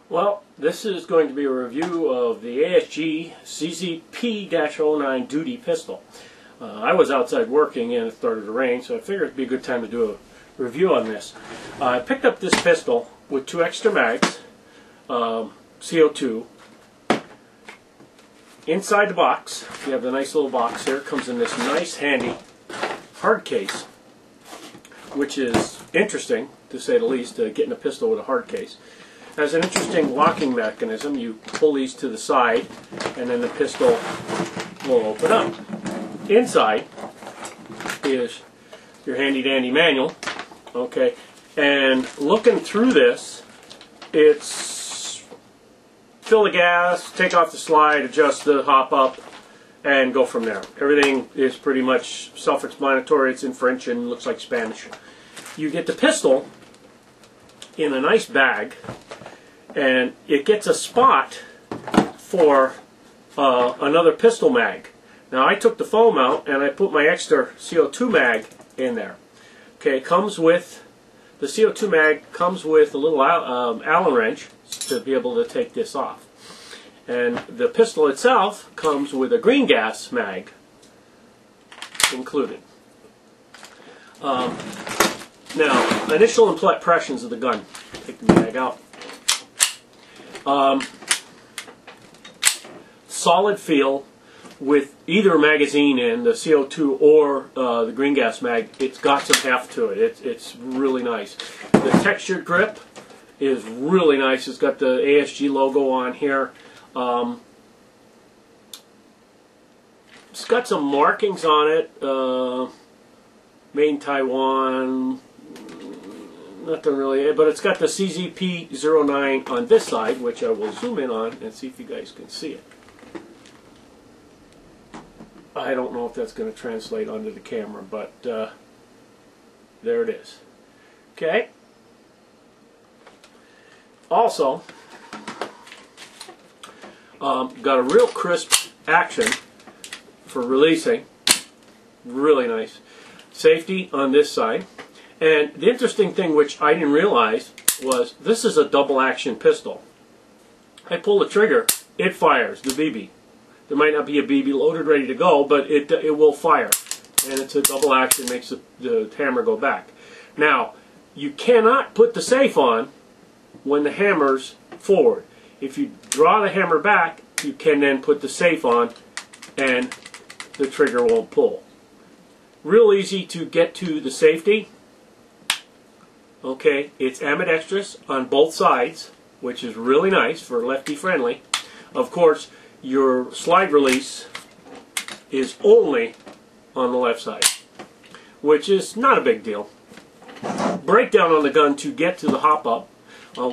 Well, this is going to be a review of the ASG CZP-09 duty pistol. I was outside working and it started to rain, so I figured it'd be a good time to do a review on this. I picked up this pistol with 2 extra mags, CO2. Inside the box, you have the nice little box here. It comes in this nice, handy hard case, which is interesting, to say the least, getting a pistol with a hard case. It has an interesting locking mechanism. You pull these to the side, and then the pistol will open up. Inside is your handy-dandy manual. Okay, and looking through this, it's fill the gas, take off the slide, adjust the hop up, and go from there. Everything is pretty much self-explanatory. It's in French and looks like Spanish. You get the pistol in a nice bag, and it gets a spot for another pistol mag. Now I took the foam out and I put my extra CO2 mag in there. Okay, comes with the CO2 mag comes with a little Allen wrench to be able to take this off, and the pistol itself comes with a green gas mag included. Now, initial impressions of the gun. Take the mag out. Solid feel with either magazine in, the CO2 or the green gas mag. It's got some heft to it. It's really nice. The textured grip is really nice. It's got the ASG logo on here. It's got some markings on it. Made in Taiwan. Nothing really, but it's got the CZP-09 on this side, which I will zoom in on and see if you guys can see it. I don't know if that's going to translate onto the camera, but there it is. Okay. Also, got a real crisp action for releasing. Really nice. Safety on this side. And the interesting thing, which I didn't realize, was this is a double action pistol. I pull the trigger, it fires the BB. There might not be a BB loaded ready to go, but it will fire. And it's a double action, makes the hammer go back. Now, you cannot put the safe on when the hammer's forward. If you draw the hammer back, you can then put the safe on and the trigger won't pull. Real easy to get to the safety. Okay, it's ambidextrous on both sides, which is really nice for lefty friendly. Of course, your slide release is only on the left side, which is not a big deal. Breakdown on the gun to get to the hop up.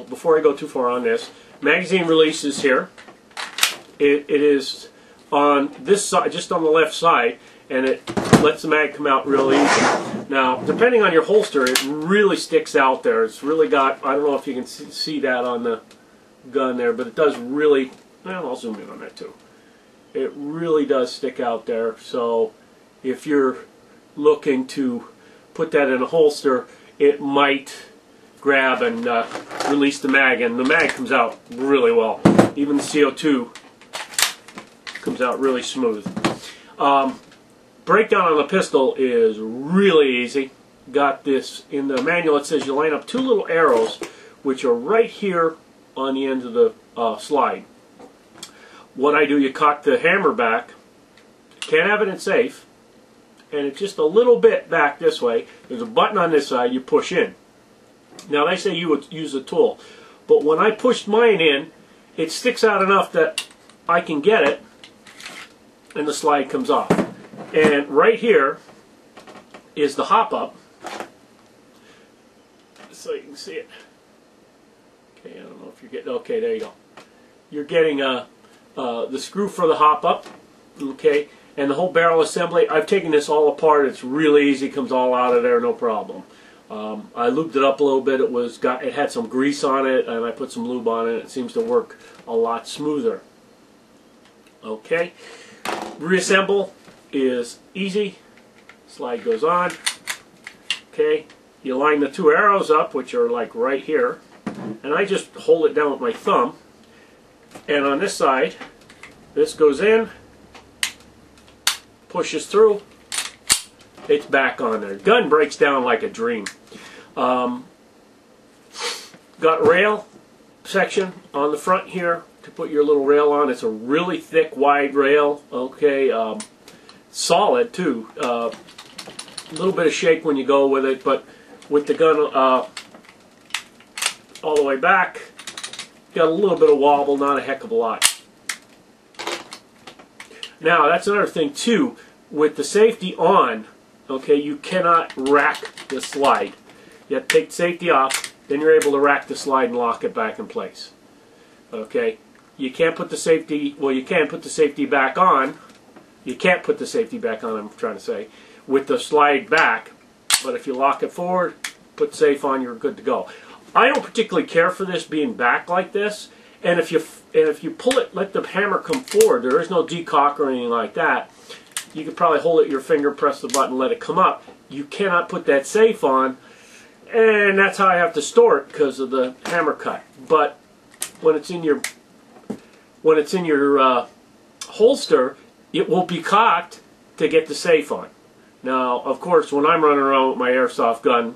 Before I go too far on this, magazine release is here. It is on this side, just on the left side, and it lets the mag come out real easy. Now, depending on your holster, it really sticks out there. It's really got, I don't know if you can see that on the gun there, but it does really, well, I'll zoom in on that too. It really does stick out there. So if you're looking to put that in a holster, it might grab and release the mag, and the mag comes out really well. Even the CO2 comes out really smooth. Breakdown on the pistol is really easy. Got this in the manual. It says you line up 2 little arrows, which are right here on the end of the slide. What I do, you cock the hammer back. Can't have it in safe, and it's just a little bit back this way. There's a button on this side. You push in. Now they say you would use a tool, but when I pushed mine in, it sticks out enough that I can get it, and the slide comes off. And right here is the hop up, so you can see it. Okay, I don't know if you're getting, okay, there you go. You're getting the screw for the hop up, okay, and the whole barrel assembly. I've taken this all apart. It's really easy, comes all out of there, no problem. I lubed it up a little bit. It had some grease on it, and I put some lube on it. It seems to work a lot smoother. Okay, reassemble is easy. Slide goes on. Okay, you line the 2 arrows up, which are like right here. and I just hold it down with my thumb, and on this side, this goes in, pushes through, it's back on there. Gun breaks down like a dream. Got rail section on the front here to put your little rail on. It's a really thick, wide rail. Okay, solid too. A little bit of shake when you go with it, but with the gun all the way back, got a little bit of wobble, not a heck of a lot. Now that's another thing too. With the safety on, okay, you cannot rack the slide. You have to take the safety off, then you're able to rack the slide and lock it back in place. Okay, you can't put the safety, well, you can put the safety back on. You can't put the safety back on, I'm trying to say, with the slide back, but if you lock it forward, put safe on, you're good to go. I don't particularly care for this being back like this, and if you pull it, let the hammer come forward, there is no decock or anything like that. You could probably hold it with your finger, press the button, let it come up. You cannot put that safe on, and that's how I have to store it because of the hammer cut. But when it's in your holster, it will be cocked to get the safe on. Now, of course, when I'm running around with my airsoft gun,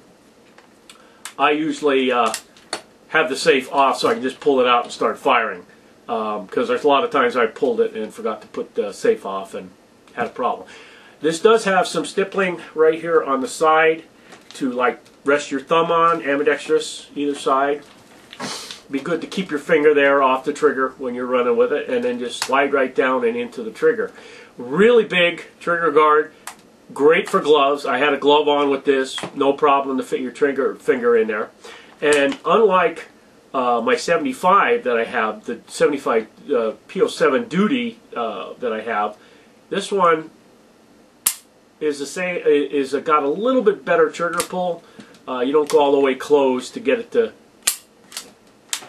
I usually have the safe off so I can just pull it out and start firing. Because there's a lot of times I pulled it and forgot to put the safe off and had a problem. This does have some stippling right here on the side to like rest your thumb on, ambidextrous either side. Be good to keep your finger there off the trigger when you're running with it, and then just slide right down and into the trigger. Really big trigger guard, great for gloves. I had a glove on with this, no problem to fit your trigger finger in there. And unlike my 75 that I have, the 75 P-07 duty that I have, this one is the same. Got a little bit better trigger pull. You don't go all the way closed to get it to.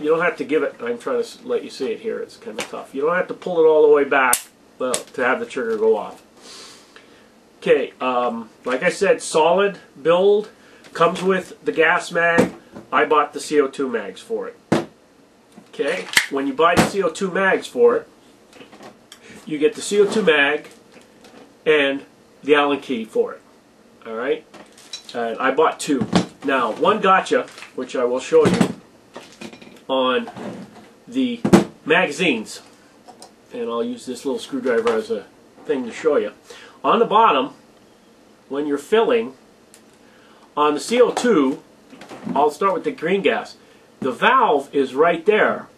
You don't have to give it. I'm trying to let you see it here. It's kind of tough. You don't have to pull it all the way back, well, to have the trigger go off. Okay, like I said, solid build. Comes with the gas mag. I bought the CO2 mags for it. Okay, when you buy the CO2 mags for it, you get the CO2 mag and the Allen key for it. Alright? And I bought two. Now, one gotcha, which I will show you on the magazines. And I'll use this little screwdriver as a thing to show you. On the bottom, when you're filling, on the CO2, I'll start with the green gas. The valve is right there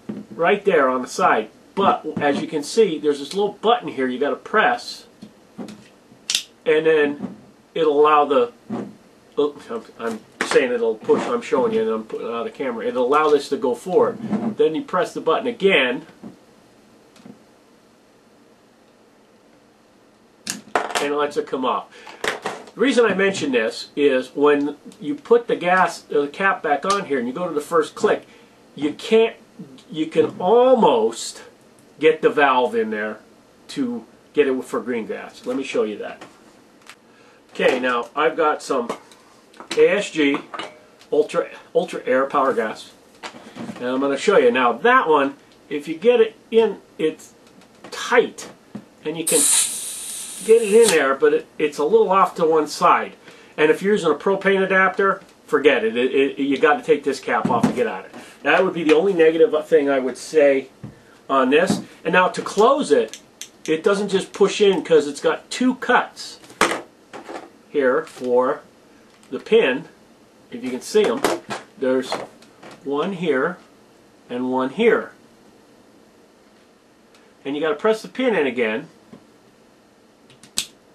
on the side. But as you can see, there's this little button here you got to press, and then it'll allow the. Oops, I'm saying it'll push. I'm showing you, and I'm putting it out of camera. It'll allow this to go forward. Then you press the button again, and it lets it come off. The reason I mention this is when you put the cap back on here, and you go to the first click, you can almost get the valve in there to get it for green gas. Let me show you that. Okay, now I've got some ASG Ultra Air Power Gas, and I'm going to show you. Now that one, if you get it in, it's tight, and you can get it in there, but it's a little off to one side. And if you're using a propane adapter, forget it. You got to take this cap off to get at it. That would be the only negative thing I would say on this. And now to close it, it doesn't just push in because it's got two cuts here for the pin. If you can see them, there's one here and one here. And you got to press the pin in again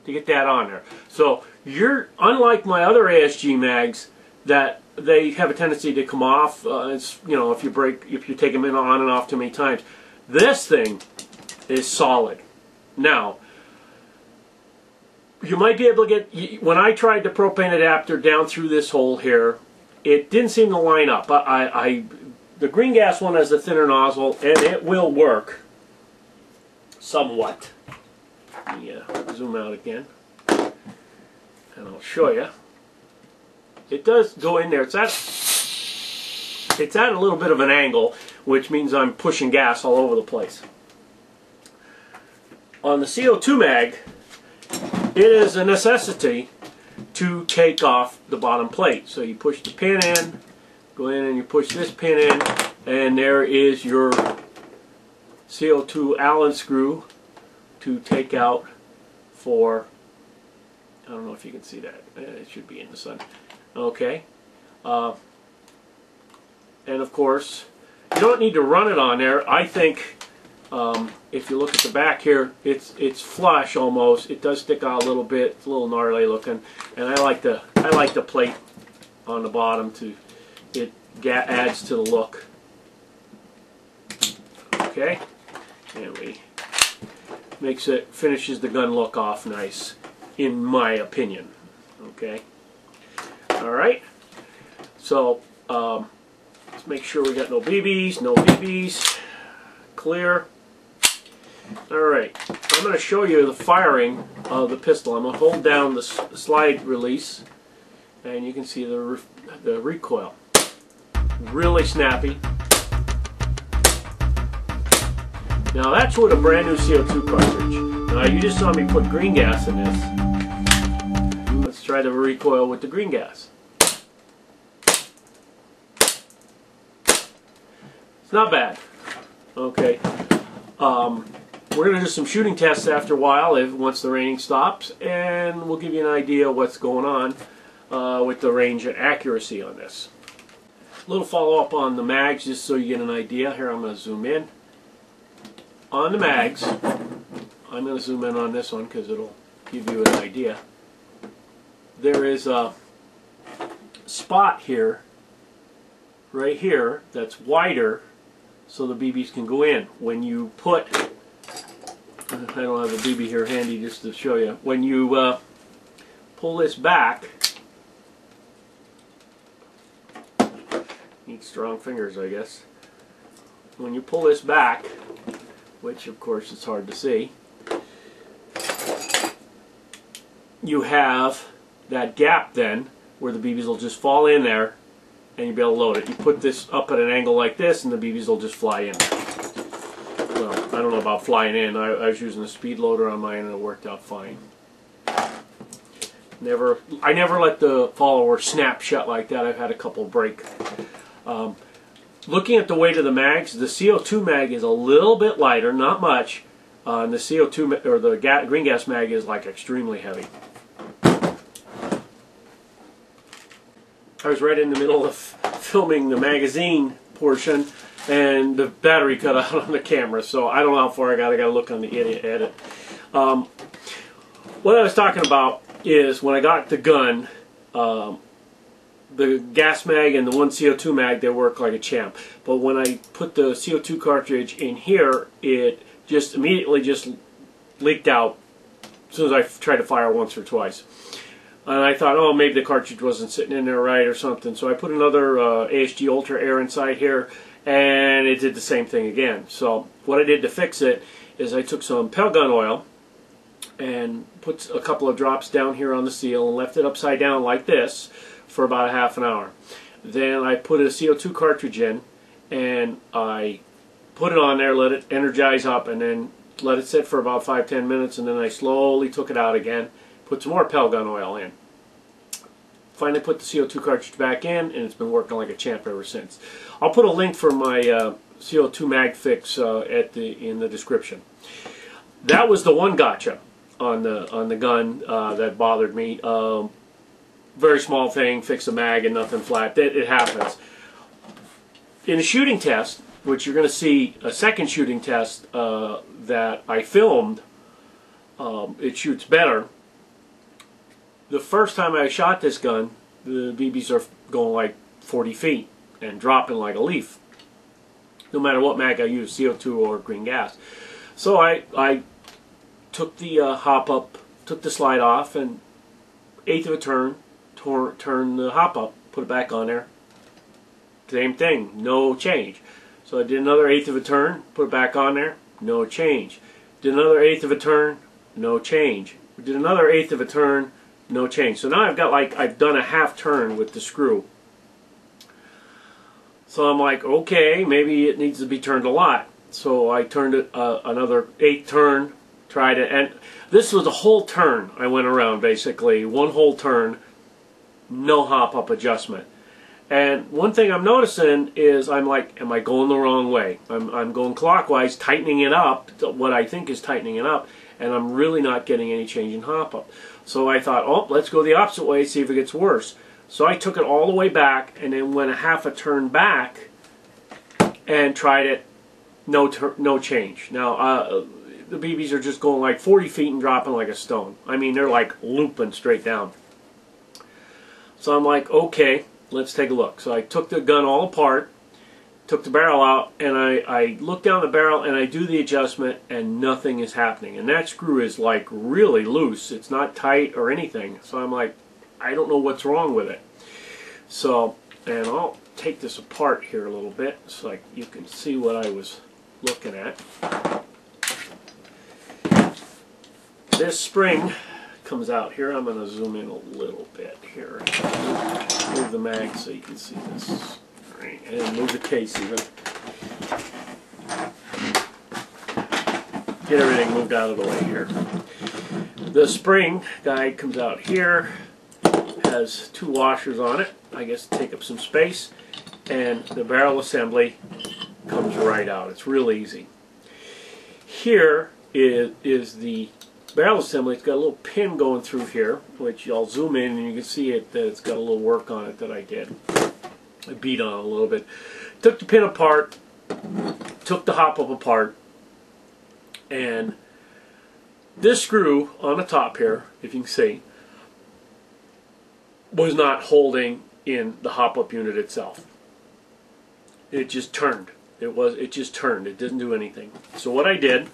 to get that on there. So you're unlike my other ASG mags that they have a tendency to come off. It's, you know, if you take them in on and off too many times. This thing is solid. Now, you might be able to get, when I tried the propane adapter down through this hole here, it didn't seem to line up. The green gas one has a thinner nozzle, and it will work somewhat. Let me zoom out again, and I'll show you. It does go in there. It's at it's at a little bit of an angle, which means I'm pushing gas all over the place. On the CO2 mag, it is a necessity to take off the bottom plate. So you push the pin in, go in and you push this pin in, and there is your CO2 Allen screw to take out for, I don't know if you can see that, it should be in the sun. Okay, and of course you don't need to run it on there. I think if you look at the back here, it's flush almost. It does stick out a little bit. It's a little gnarly looking, and I like the plate on the bottom. It adds to the look. Okay, and finishes the gun look off nice, in my opinion. Okay, all right. So let's make sure we got no BBs, no BBs. Clear. Alright, I'm going to show you the firing of the pistol. I'm going to hold down the slide release, and you can see the recoil. Really snappy. Now that's with a brand new CO2 cartridge. Now you just saw me put green gas in this. Let's try the recoil with the green gas. It's not bad. Okay. We're going to do some shooting tests after a while, once the raining stops, and we'll give you an idea of what's going on with the range and accuracy on this. A little follow-up on the mags, just so you get an idea. Here, I'm going to zoom in. On the mags, I'm going to zoom in on this one because it'll give you an idea. There is a spot here, right here, that's wider, so the BBs can go in. When you put, I don't have a BB here handy just to show you, when you pull this back, need strong fingers I guess, when you pull this back, which of course it's hard to see, you have that gap then where the BBs will just fall in there and you'll be able to load it. You put this up at an angle like this and the BBs will just fly in. Well, I don't know about flying in. I was using a speed loader on mine and it worked out fine. I never let the follower snap shut like that. I've had a couple break. Looking at the weight of the mags, the CO2 mag is a little bit lighter, not much. And the CO2 or the green gas mag is like extremely heavy. I was right in the middle of filming the magazine portion, and the battery cut out on the camera, so I don't know how far I got to look on the edit. What I was talking about is when I got the gun, the gas mag and the one CO2 mag, they work like a champ. But when I put the CO2 cartridge in here, it just immediately just leaked out as soon as I tried to fire once or twice. And I thought, oh, maybe the cartridge wasn't sitting in there right or something. So I put another ASG Ultra Air inside here, and it did the same thing again. So what I did to fix it is I took some pelgun oil and put a couple of drops down here on the seal and left it upside down like this for about a half an hour. Then I put a CO2 cartridge in, and I put it on there, let it energize up, and then let it sit for about 5-10 minutes, and then I slowly took it out again, put some more pelgun oil in. Finally put the CO2 cartridge back in, and it's been working like a champ ever since. I'll put a link for my CO2 mag fix in the description. That was the one gotcha on the gun that bothered me. Very small thing, fix a mag and nothing flat. It happens. In a shooting test, which you're going to see a second shooting test that I filmed, it shoots better. The first time I shot this gun, the BBs are going like 40 feet and dropping like a leaf, no matter what mag I use, CO2 or green gas. So I took the hop up, took the slide off, and eighth of a turn, turn the hop up, put it back on there. Same thing, no change. So I did another eighth of a turn, put it back on there, no change. Did another eighth of a turn, no change. Did another eighth of a turn, no change. So now I've got I've done a half turn with the screw. So I'm like, okay, maybe it needs to be turned a lot. So I turned it another 8th turn, tried it, and this was a whole turn. I went around basically, one whole turn, no hop-up adjustment. And one thing I'm noticing is I'm like, am I going the wrong way? I'm going clockwise, tightening it up, what I think is tightening it up, and I'm really not getting any change in hop-up. So I thought, oh, let's go the opposite way, see if it gets worse. So I took it all the way back and then went a half a turn back and tried it, no change. Now, the BBs are just going like 40 feet and dropping like a stone. I mean, they're like looping straight down. So I'm like, okay, let's take a look. So I took the gun all apart, took the barrel out, and I look down the barrel and I do the adjustment and nothing is happening. And that screw is like really loose. It's not tight or anything. So I'm like, I don't know what's wrong with it. So, and I'll take this apart here a little bit so you can see what I was looking at. This spring comes out here. I'm going to zoom in a little bit here. Move the mag so you can see this. All right, and move the case even. Get everything moved out of the way here. The spring guide comes out here. Has 2 washers on it, I guess to take up some space, and the barrel assembly comes right out. It's real easy. Here is the barrel assembly. It's got a little pin going through here, which I'll zoom in and you can see that it's got a little work on it that I did. I beat on it a little bit. Took the pin apart, took the hop-up apart, and this screw on the top here, if you can see, was not holding in the hop-up unit itself. It just turned. It just turned. It didn't do anything. So what I did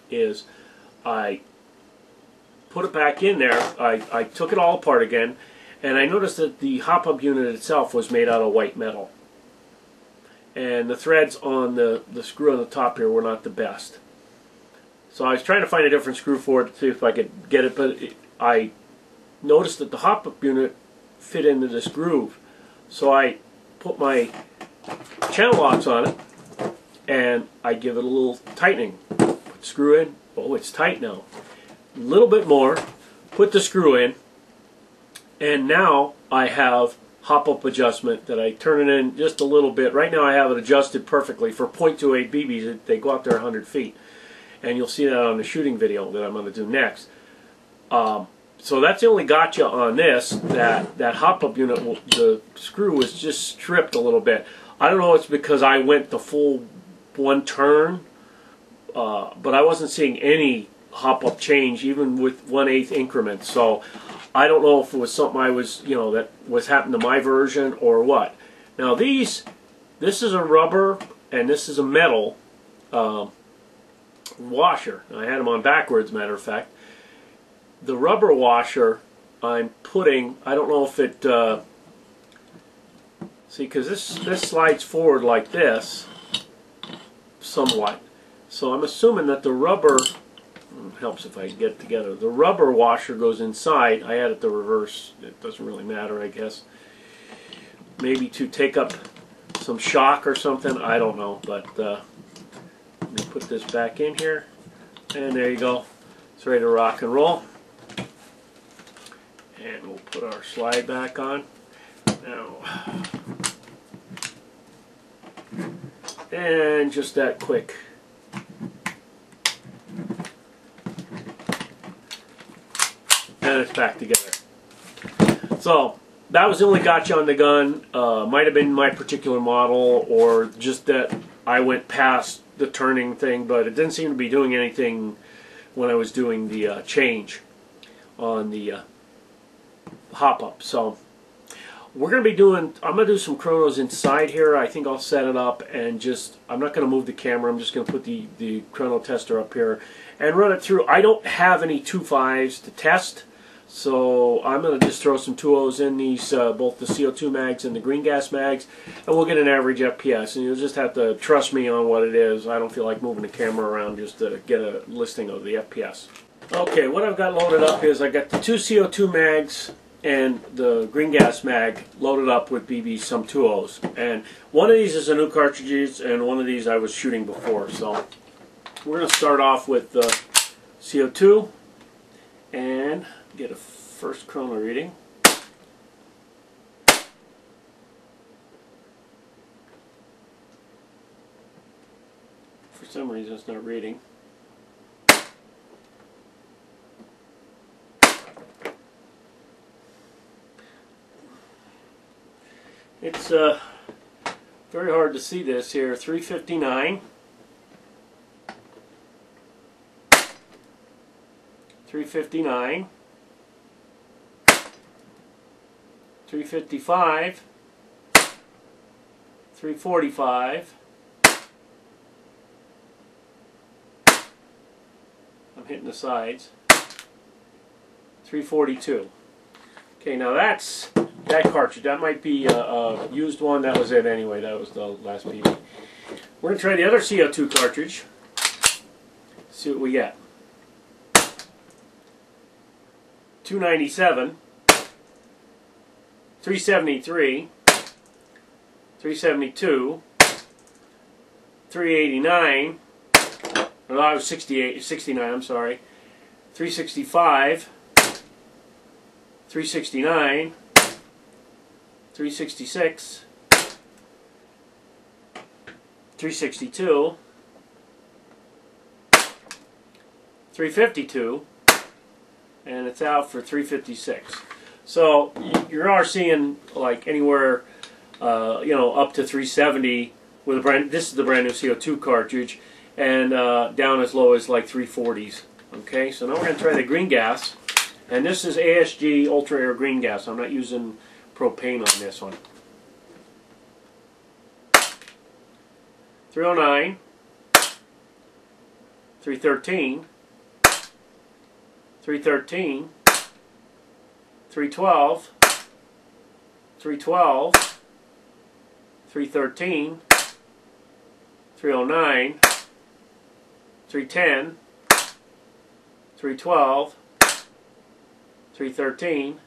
is I put it back in there. I took it all apart again, and I noticed that the hop-up unit itself was made out of white metal. And the threads on the screw on the top here were not the best. So I was trying to find a different screw for it to see if I could get it, but I noticed that the hop-up unit fit into this groove. So I put my channel locks on it and I give it a little tightening. Put the screw in. Oh, it's tight now. A little bit more. Put the screw in, and now I have hop-up adjustment that I turn it in just a little bit. Right now I have it adjusted perfectly for .28 BBs. They go up there 100 feet. And you'll see that on the shooting video that I'm going to do next. So that's the only gotcha on this, that hop-up unit, the screw was just stripped a little bit. I don't know if it's because I went the full 1 turn, but I wasn't seeing any hop-up change, even with 1/8 increments. So I don't know if it was something I was, that was happening to my version or what. Now this is a rubber and this is a metal washer. I had them on backwards, matter of fact. The rubber washer I'm putting, I don't know if it, see, because this slides forward like this, somewhat. So I'm assuming that the rubber, helps if I get it together, the rubber washer goes inside. I had it the reverse, it doesn't really matter, I guess. Maybe to take up some shock or something, I don't know, but let me put this back in here, and there you go. It's ready to rock and roll. And we'll put our slide back on. Now, and just that quick. And it's back together. So, that was the only gotcha on the gun. Might have been my particular model, or just that I went past the turning thing, but it didn't seem to be doing anything when I was doing the change on the hop-up. So we're going to be doing, I'm going to do some chronos inside here. I think I'll set it up and just, I'm not going to move the camera. I'm just going to put the chrono tester up here and run it through. I don't have any 2.5s to test, so I'm going to just throw some 2.0s in these, both the CO2 mags and the green gas mags, and we'll get an average FPS. And you'll just have to trust me on what it is. I don't feel like moving the camera around just to get a listing of the FPS. Okay, what I've got loaded up is I got the 2 CO2 mags and the green gas mag loaded up with BBs, some 2.0s. And one of these is a new cartridges, and one of these I was shooting before. So we're going to start off with the CO2 and get a first chrono reading. For some reason it's not reading. It's very hard to see this here. 359, 359, 355, 345. I'm hitting the sides. 342. Okay, now that's that cartridge. That might be a used one. That was it anyway. That was the last BB. We're going to try the other CO2 cartridge. See what we get. 297, 373, 372, 389. No, I was 69, I'm sorry. 365, 369, 366, 362, 352, and it's out for 356. So you are seeing like anywhere, you know, up to 370 with a brand. This is the brand new CO2 cartridge, and down as low as like 340s. Okay, so now we're going to try the green gas, and this is ASG Ultra Air green gas. I'm not using propane on this one. 309, 313, 313, 312, 312, 313, 309, 310, 312, 313,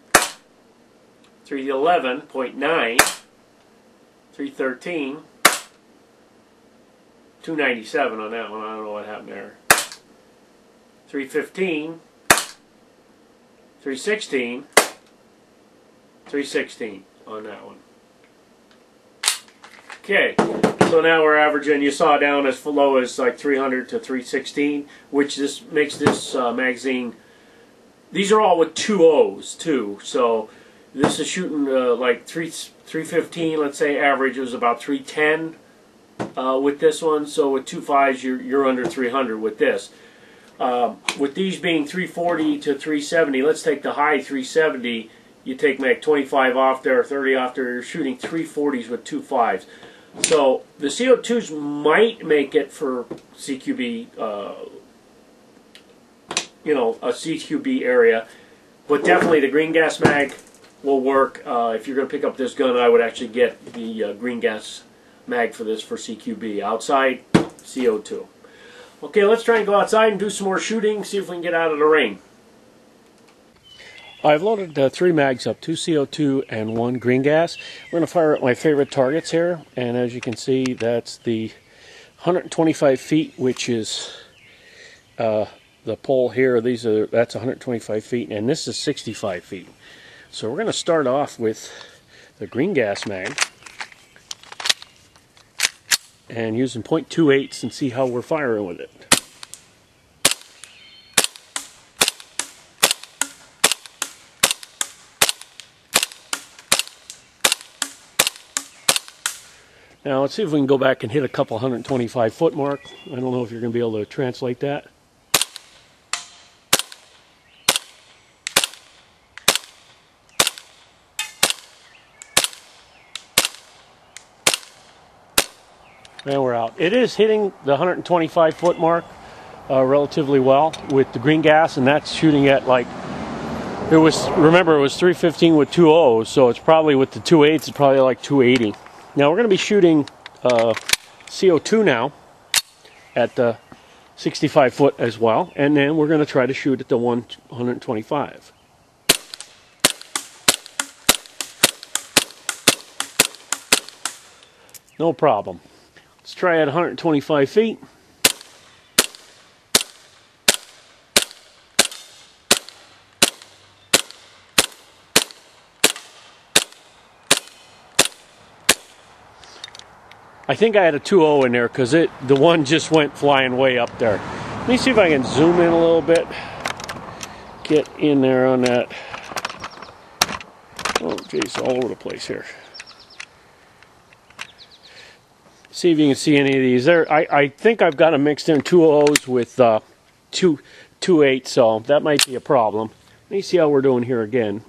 311.9, 313, 297 on that one. I don't know what happened there. 315, 316, 316 on that one. Okay, so now we're averaging, you saw down as low as like 300 to 316, which this makes this magazine, these are all with 2.0s too, so this is shooting like 315, let's say average. It was about 310 with this one, so with 2.5s you're under 300 with this. With these being 340 to 370, let's take the high 370, you take like 25 off there, 30 off there, you're shooting 340s with 2.5s. So the CO2s might make it for CQB, you know, a CQB area, but definitely the green gas mag will work. If you're going to pick up this gun, I would actually get the green gas mag for this for CQB. Outside, CO2. Okay, let's try and go outside and do some more shooting, see if we can get out of the rain. I've loaded 3 mags up, 2 CO2 and 1 green gas. We're going to fire at my favorite targets here, and as you can see, that's the 125 feet, which is the pole here. That's 125 feet, and this is 65 feet. So we're going to start off with the green gas mag and using .28s and see how we're firing with it. Now let's see if we can go back and hit a couple 125 foot mark. I don't know if you're going to be able to translate that. And we're out. It is hitting the 125 foot mark relatively well with the green gas, and that's shooting at like, it was, remember it was 315 with 2.0, so it's probably with the 2.8s, it's probably like 280. Now we're going to be shooting CO2 now at the 65 foot as well, and then we're going to try to shoot at the 125. no problem. Let's try at 125 feet. I think I had a 2.0 in there because the one just went flying way up there. Let me see if I can zoom in a little bit. Get in there on that. Oh, geez, all over the place here. See if you can see any of these. I think I've got them mixed in 2.0s with 2.8, so that might be a problem. Let me see how we're doing here again.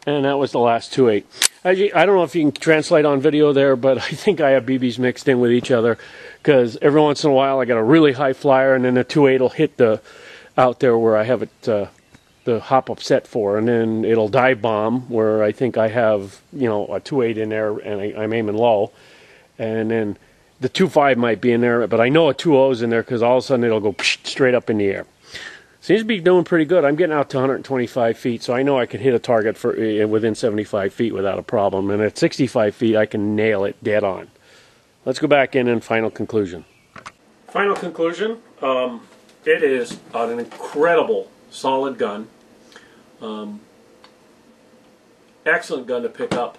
And that was the last 2.8. I don't know if you can translate on video there, but I think I have BBs mixed in with each other because every once in a while I got a really high flyer and then the 2.8 will hit out there where I have it the hop up set for, and then it'll dive bomb where I think I have, you know, a 2.8 in there and I'm aiming low, and then the 2.5 might be in there, but I know a 2.0 is in there because all of a sudden it'll go straight up in the air. Seems to be doing pretty good. I'm getting out to 125 feet, so I know I can hit a target for within 75 feet without a problem. And at 65 feet, I can nail it dead on. Let's go back in and final conclusion. Final conclusion, it is an incredible, solid gun. Excellent gun to pick up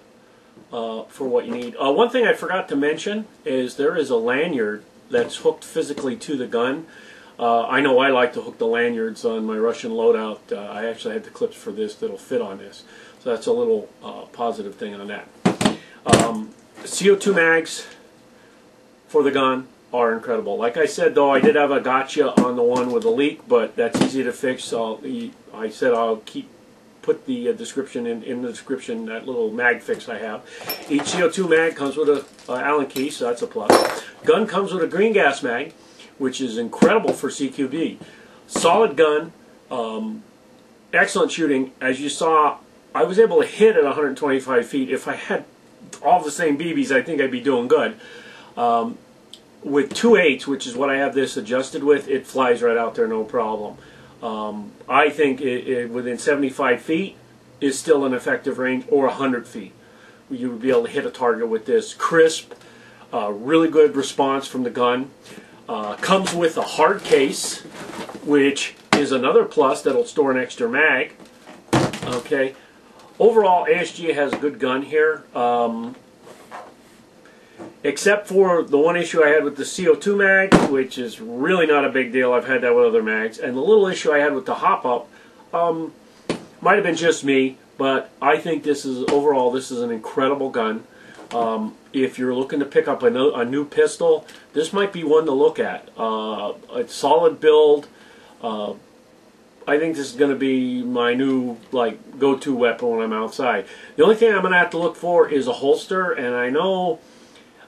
for what you need. One thing I forgot to mention is there is a lanyard that's hooked physically to the gun. I know I like to hook the lanyards on my Russian loadout. I actually had the clips for this that'll fit on this. So that's a little positive thing on that. CO2 mags for the gun are incredible. Like I said, though, I did have a gotcha on the one with a leak, but that's easy to fix. So I said I'll put the description in the description, that little mag fix I have. Each CO2 mag comes with a Allen key, so that's a plus. Gun comes with a green gas mag, which is incredible for CQB. Solid gun, excellent shooting. As you saw, I was able to hit at 125 feet. If I had all the same BBs, I think I'd be doing good. With 2.8s, which is what I have this adjusted with, it flies right out there, no problem. I think within 75 feet is still an effective range, or 100 feet. You would be able to hit a target with this. Crisp, really good response from the gun. Comes with a hard case, which is another plus that'll store an extra mag. Okay. Overall, ASG has a good gun here. Except for the one issue I had with the CO2 mag, which is really not a big deal. I've had that with other mags. And the little issue I had with the hop-up might have been just me, but I think overall this is an incredible gun. If you're looking to pick up a new pistol, this might be one to look at. A solid build. I think this is going to be my new go-to weapon when I'm outside. The only thing I'm going to have to look for is a holster, and I know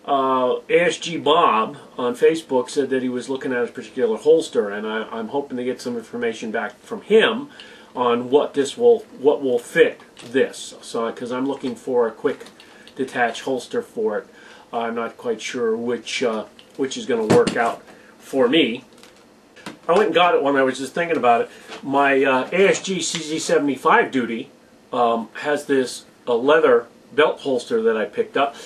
ASG Bob on Facebook said that he was looking at a particular holster, and I'm hoping to get some information back from him on what will fit this. So, because I'm looking for a quick detached holster for it. I'm not quite sure which is going to work out for me. I went and got it when I was just thinking about it. My ASG CZ75 duty has this leather belt holster that I picked up.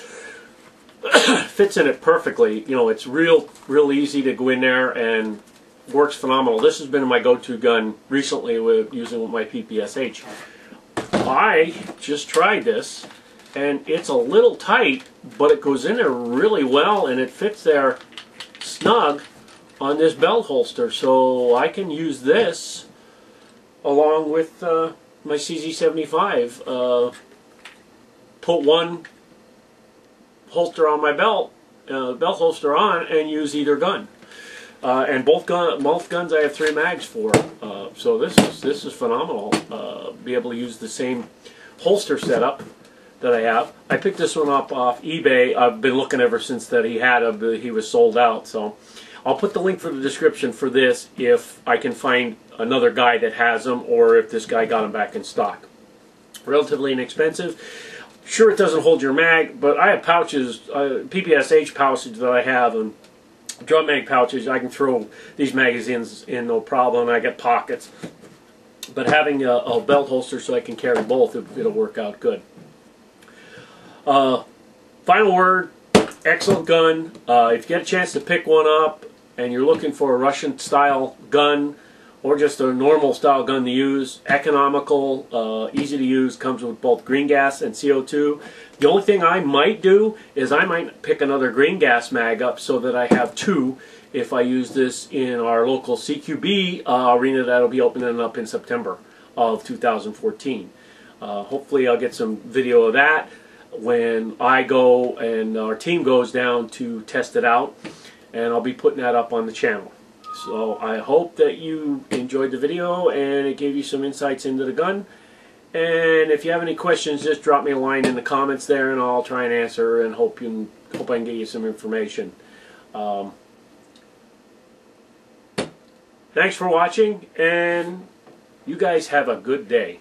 Fits in it perfectly. You know, it's real easy to go in there and works phenomenal. This has been my go-to gun recently using my PPSH. I just tried this, and it's a little tight, but it goes in there really well, and it fits there snug on this belt holster. So I can use this along with my CZ75. Put one holster on my belt holster on, and use either gun. And both guns I have 3 mags for. So this is phenomenal. Be able to use the same holster setup that I have. I picked this one up off eBay. I've been looking ever since that he was sold out. So I'll put the link for the description for this if I can find another guy that has them, or if this guy got them back in stock. Relatively inexpensive. Sure, it doesn't hold your mag, but I have pouches, PPSH pouches that I have, and drum mag pouches. I can throw these magazines in no problem. I got pockets. But having a belt holster so I can carry both, it'll work out good. Final word, excellent gun. If you get a chance to pick one up and you're looking for a Russian style gun or just a normal style gun to use, economical, easy to use, comes with both green gas and CO2. The only thing I might do is I might pick another green gas mag up so that I have two if I use this in our local CQB arena that'll be opening up in September of 2014. Hopefully I'll get some video of that when I go and our team goes down to test it out, and I'll be putting that up on the channel. So I hope that you enjoyed the video and it gave you some insights into the gun. And if you have any questions, just drop me a line in the comments there and I'll try and answer, and hope I can get you some information. Thanks for watching, and you guys have a good day.